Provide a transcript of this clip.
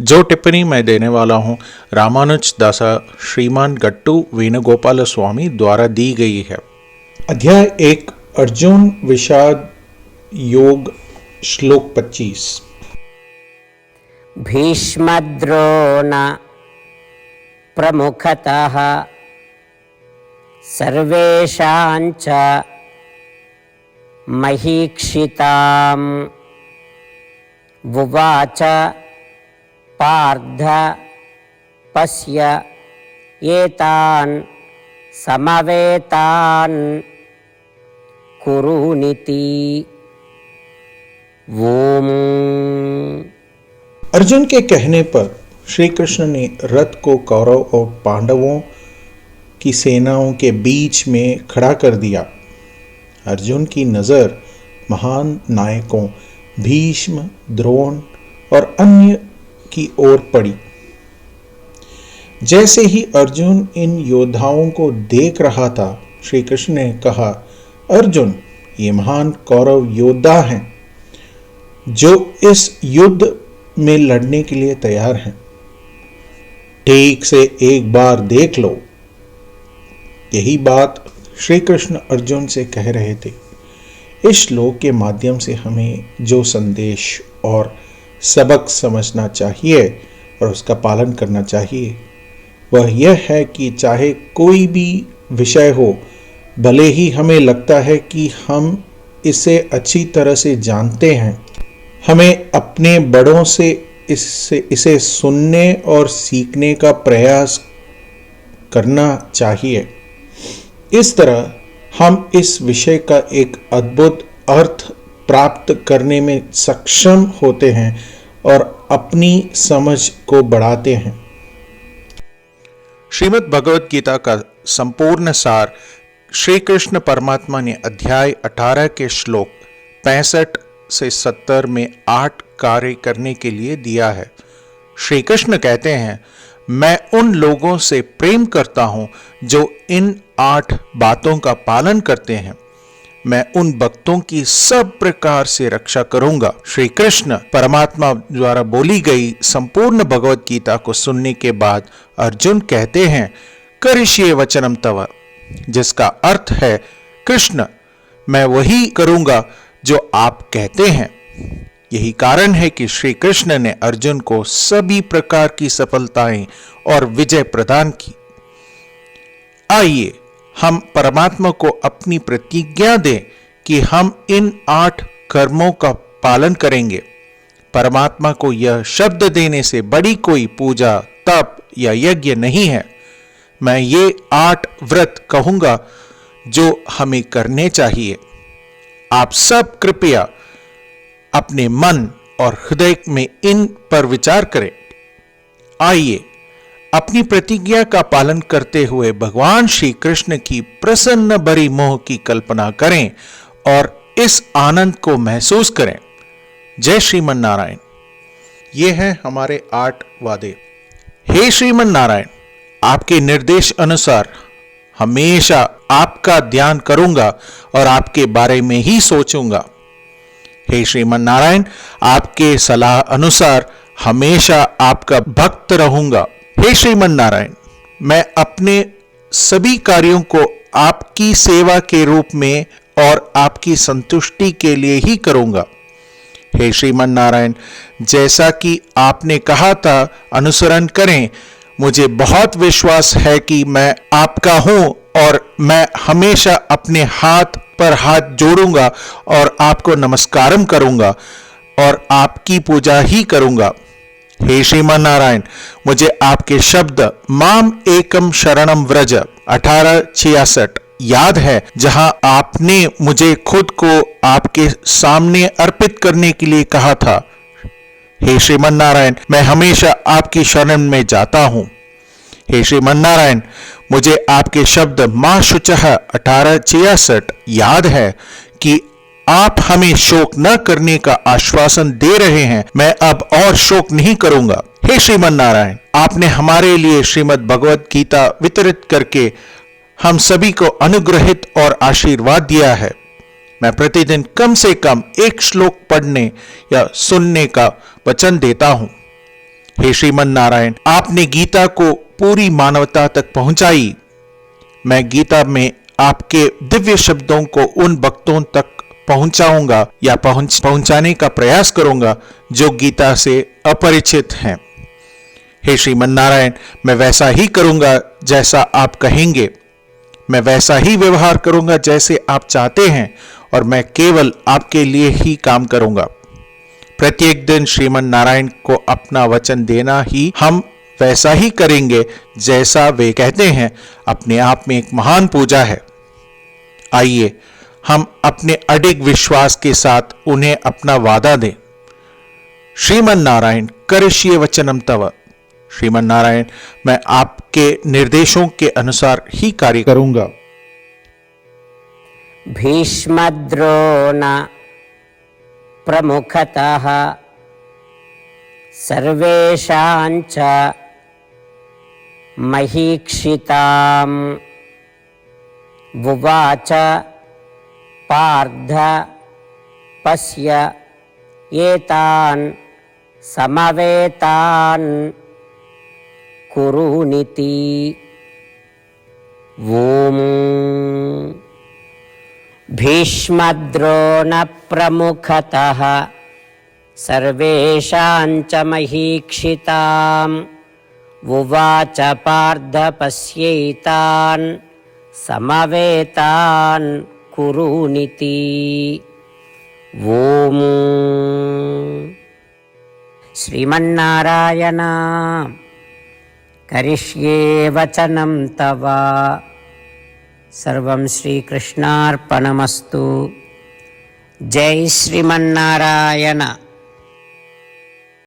जो टिप्पणी मैं देने वाला हूँ रामानुज दासा श्रीमान गट्टू वेणुगोपाल स्वामी द्वारा दी गई है। अध्याय 1 अर्जुन विषाद योग श्लोक 25। भीष्मद्रोण प्रमुखतः सर्वेषांच महीक्षिताम् उवाच पार्थ पश्य एतान् समवेतान् कुरुनिति। ओम। अर्जुन के कहने पर श्री कृष्ण ने रथ को कौरव और पांडवों की सेनाओं के बीच में खड़ा कर दिया। अर्जुन की नज़र महान नायकों भीष्म, द्रोण और अन्य की ओर पड़ी। जैसे ही अर्जुन इन योद्धाओं को देख रहा था, श्री कृष्ण ने कहा, अर्जुन ये महान कौरव योद्धा हैं जो इस युद्ध में लड़ने के लिए तैयार हैं। ठीक से एक बार देख लो। यही बात श्री कृष्ण अर्जुन से कह रहे थे। इस श्लोक के माध्यम से हमें जो संदेश और सबक समझना चाहिए और उसका पालन करना चाहिए वह यह है कि चाहे कोई भी विषय हो, भले ही हमें लगता है कि हम इसे अच्छी तरह से जानते हैं, हमें अपने बड़ों से इसे सुनने और सीखने का प्रयास करना चाहिए। इस तरह हम इस विषय का एक अद्भुत अर्थ प्राप्त करने में सक्षम होते हैं और अपनी समझ को बढ़ाते हैं। श्रीमद् भगवत गीता का संपूर्ण सार श्री कृष्ण परमात्मा ने अध्याय 18 के श्लोक 65 से 70 में 8 कार्य करने के लिए दिया है। श्री कृष्ण कहते हैं, मैं उन लोगों से प्रेम करता हूं जो इन 8 बातों का पालन करते हैं। मैं उन भक्तों की सब प्रकार से रक्षा करूंगा। श्री कृष्ण परमात्मा द्वारा बोली गई संपूर्ण भगवत गीता को सुनने के बाद अर्जुन कहते हैं, करिष्ये वचनम तव, जिसका अर्थ है, कृष्ण मैं वही करूंगा जो आप कहते हैं। यही कारण है कि श्री कृष्ण ने अर्जुन को सभी प्रकार की सफलताएं और विजय प्रदान की। आइए हम परमात्मा को अपनी प्रतिज्ञा दें कि हम इन 8 कर्मों का पालन करेंगे। परमात्मा को यह शब्द देने से बड़ी कोई पूजा, तप या यज्ञ नहीं है। मैं ये 8 व्रत कहूंगा जो हमें करने चाहिए। आप सब कृपया अपने मन और हृदय में इन पर विचार करें। आइए अपनी प्रतिज्ञा का पालन करते हुए भगवान श्री कृष्ण की प्रसन्न भरी मोह की कल्पना करें और इस आनंद को महसूस करें। जय श्रीमन नारायण। ये हैं हमारे 8 वादे। हे श्रीमन नारायण, आपके निर्देश अनुसार हमेशा आपका ध्यान करूंगा और आपके बारे में ही सोचूंगा। हे श्रीमन नारायण, आपके सलाह अनुसार हमेशा आपका भक्त रहूंगा। हे श्रीमन नारायण, मैं अपने सभी कार्यों को आपकी सेवा के रूप में और आपकी संतुष्टि के लिए ही करूंगा। हे श्रीमन नारायण, जैसा कि आपने कहा था अनुसरण करें। मुझे बहुत विश्वास है कि मैं आपका हूं और मैं हमेशा अपने हाथ पर हाथ जोड़ूंगा और आपको नमस्कारम करूंगा और आपकी पूजा ही करूंगा। हे श्रीमान नारायण, मुझे आपके शब्द माम एकम शरणम व्रज 1866 याद है, जहां आपने मुझे खुद को आपके सामने अर्पित करने के लिए कहा था। हे श्रीमान नारायण, मैं हमेशा आपकी शरण में जाता हूं। हे श्रीमान नारायण, मुझे आपके शब्द मां शुचः 1866 याद है कि आप हमें शोक न करने का आश्वासन दे रहे हैं। मैं अब और शोक नहीं करूंगा। हे श्रीमन नारायण, आपने हमारे लिए श्रीमद् भगवत गीता वितरित करके हम सभी को अनुग्रहित और आशीर्वाद दिया है। मैं प्रतिदिन कम से कम 1 श्लोक पढ़ने या सुनने का वचन देता हूं। हे श्रीमन नारायण, आपने गीता को पूरी मानवता तक पहुंचाई। मैं गीता में आपके दिव्य शब्दों को उन भक्तों तक पहुंचाऊंगा या पहुंचाने का प्रयास करूंगा जो गीता से अपरिचित हैं। हे श्रीमन नारायण, मैं वैसा ही करूंगा जैसा आप कहेंगे। मैं वैसा ही व्यवहार करूंगा जैसे आप चाहते हैं और मैं केवल आपके लिए ही काम करूंगा। प्रत्येक दिन श्रीमन नारायण को अपना वचन देना ही हम वैसा ही करेंगे जैसा वे कहते हैं, अपने आप में एक महान पूजा है। आइए हम अपने अडिग विश्वास के साथ उन्हें अपना वादा दें। श्रीमन नारायण करिष्ये वचनम तव। श्रीमन नारायण, मैं आपके निर्देशों के अनुसार ही कार्य करूंगा। भीष्मद्रोण प्रमुखतः सर्वेषां च महीक्षिताम् उवाच पार्थ पश्य एतान् समवेतान् कुरुनिति। ॐ भीष्मद्रोण प्रमुखतः सर्वेषां च महीक्षिताम् उवाच पार्थ पश्यैतान् समवेतान् कुरुनिति। ॐ श्रीमन्नारायण करिष्ये वचनं तव। सर्वं श्रीकृष्णार्पणमस्तु। जय श्रीमन्नारायण।